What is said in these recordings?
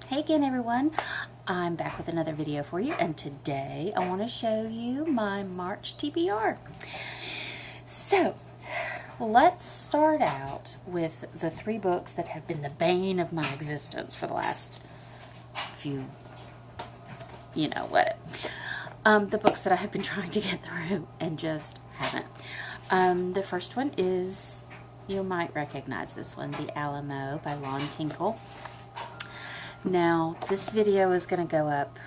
Hey again everyone, I'm back with another video for you, and today I want to show you my March TBR. So let's start out with the three books that have been the bane of my existence for the last few, the books that I have been trying to get through and just haven't. The first one is, you might recognize this one, The Alamo by Lon Tinkle. Now, this video is going to go up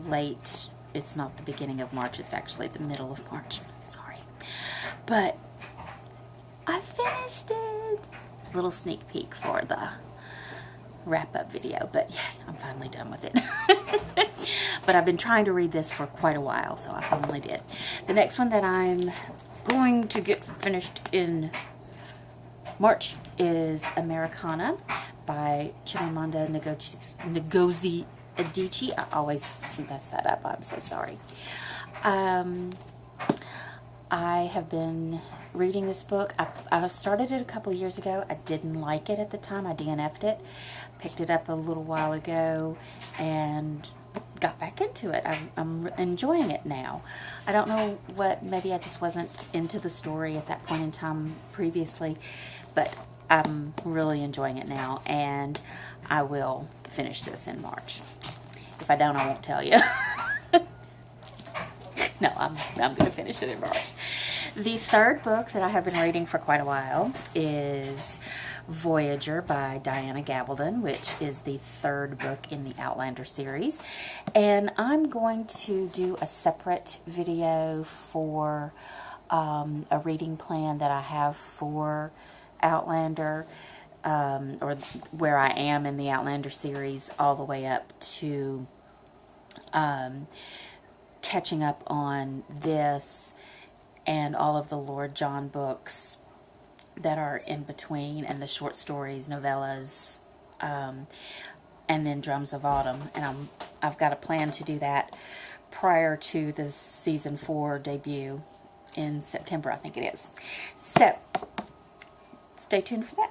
late. It's not the beginning of March, it's actually the middle of March. Sorry. But I finished it. Little sneak peek for the wrap-up video, but yeah, I'm finally done with it. But I've been trying to read this for quite a while, so I finally did. The next one that I'm going to get finished in March is Americana by Chimamanda Ngozi Adichie. I always mess that up. I'm so sorry. I have been reading this book. I started it a couple of years ago. I didn't like it at the time. I DNF'd it. Picked it up a little while ago and got back into it. I'm enjoying it now. I don't know what, maybe I just wasn't into the story at that point in time previously, but I'm really enjoying it now, and I will finish this in March. If I don't, I won't tell you. No, I'm going to finish it in March. The third book that I have been reading for quite a while is Voyager by Diana Gabaldon, which is the third book in the Outlander series. And I'm going to do a separate video for a reading plan that I have for Outlander, or where I am in the Outlander series, all the way up to catching up on this and all of the Lord John books that are in between, and the short stories, novellas, and then Drums of Autumn. And I've got a plan to do that prior to the season 4 debut in September, I think it is. So stay tuned for that.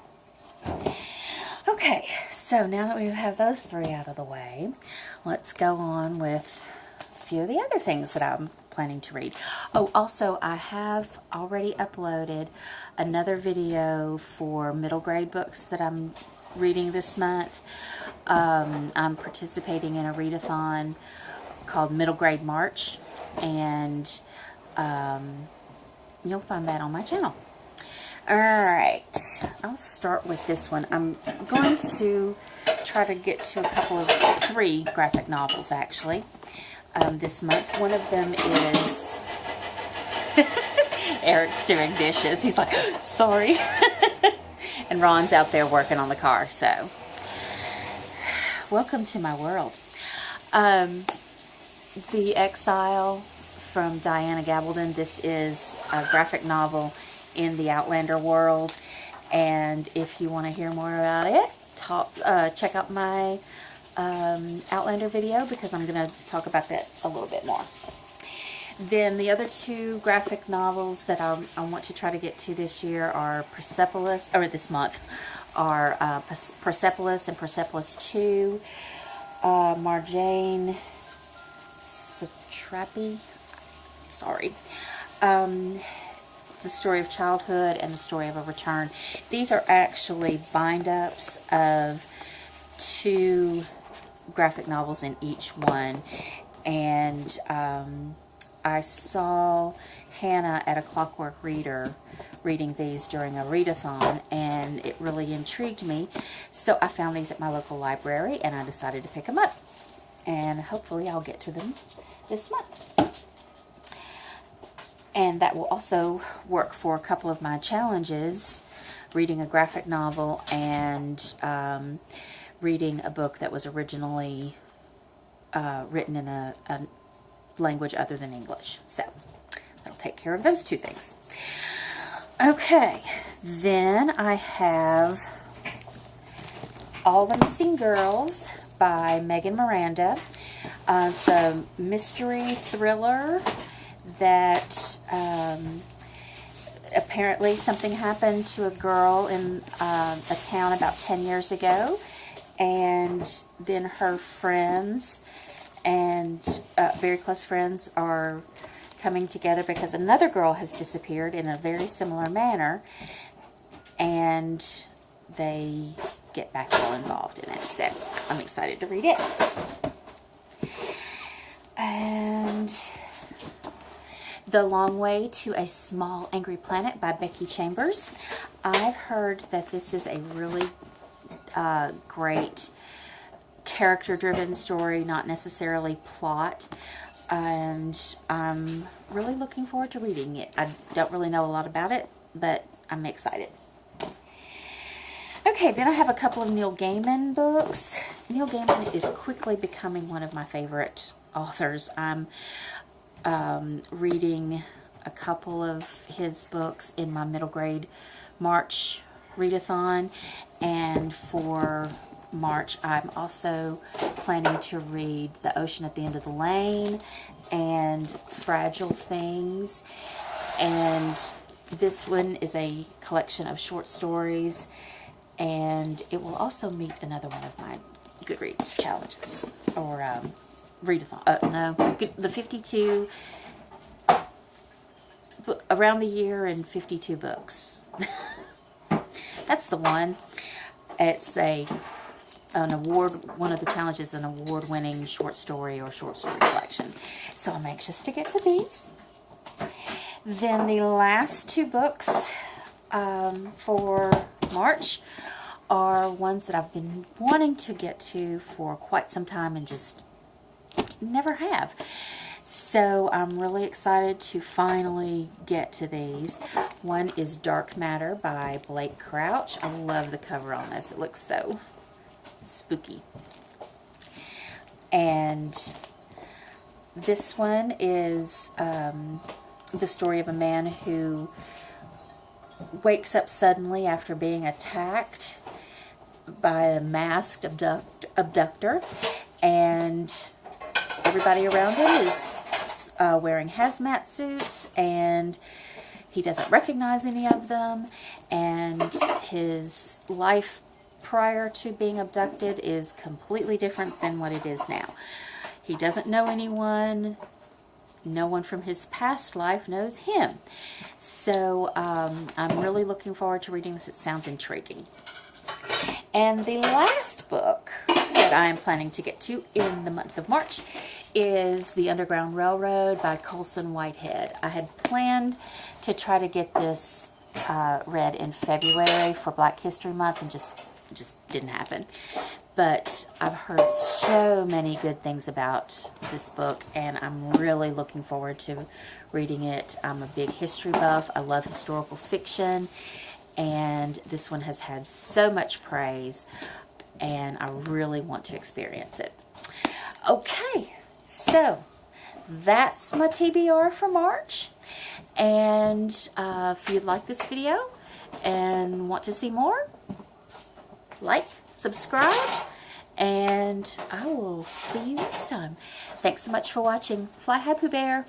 Okay, so now that we have those three out of the way, let's go on with a few of the other things that I'm planning to read. Oh, also, I have already uploaded another video for middle grade books that I'm reading this month. I'm participating in a readathon called Middle Grade March, and you'll find that on my channel. Alright, I'll start with this one. I'm going to try to get to three graphic novels, actually, this month. One of them is Eric's doing dishes. He's like, sorry. And Ron's out there working on the car, so welcome to my world. The Exile from Diana Gabaldon. This is a graphic novel in the Outlander world, and if you want to hear more about it, check out my Outlander video, because I'm going to talk about that a little bit more. Then the other two graphic novels that I want to try to get to this year are Persepolis, or this month, are Persepolis and Persepolis 2, Marjane Satrapi, sorry, The Story of Childhood and The Story of a Return. These are actually bind-ups of two graphic novels in each one. And I saw Hannah at A Clockwork Reader reading these during a readathon, and it really intrigued me. So I found these at my local library, and I decided to pick them up. And hopefully I'll get to them this month. And that will also work for a couple of my challenges, reading a graphic novel and reading a book that was originally written in a language other than English. So that'll take care of those two things. Okay, then I have All the Missing Girls by Megan Miranda. It's a mystery thriller that apparently something happened to a girl in a town about 10 years ago, and then her friends and very close friends are coming together because another girl has disappeared in a very similar manner, and they get back all involved in it. So I'm excited to read it. And The Long Way to a Small Angry Planet by Becky Chambers. I've heard that this is a really great character-driven story, not necessarily plot, and I'm really looking forward to reading it. I don't really know a lot about it, but I'm excited. Okay, then I have a couple of Neil Gaiman books. Neil Gaiman is quickly becoming one of my favorite authors. I'm reading a couple of his books in my middle grade March readathon, and for March I'm also planning to read The Ocean at the End of the Lane and Fragile Things, and this one is a collection of short stories, and it will also meet another one of my Goodreads challenges, or readathon. The 52 around the year and 52 books. That's the one. It's an award. One of the challenges, an award-winning short story or short story collection. So I'm anxious to get to these. Then the last two books for March are ones that I've been wanting to get to for quite some time and just never have. So I'm really excited to finally get to these. One is Dark Matter by Blake Crouch. I love the cover on this. It looks so spooky. And this one is the story of a man who wakes up suddenly after being attacked by a masked abductor, and everybody around him is wearing hazmat suits, and he doesn't recognize any of them, and his life prior to being abducted is completely different than what it is now. He doesn't know anyone. No one from his past life knows him. So I'm really looking forward to reading this. It sounds intriguing. And the last book that I am planning to get to in the month of March is The Underground Railroad by Colson Whitehead. I had planned to try to get this read in February for Black History Month, and just didn't happen. But I've heard so many good things about this book, and I'm really looking forward to reading it. I'm a big history buff. I love historical fiction, and this one has had so much praise, and I really want to experience it. Okay, so that's my TBR for March, and if you'd like this video and want to see more, like, subscribe, and I will see you next time. Thanks so much for watching. Fly high, Pooh Bear.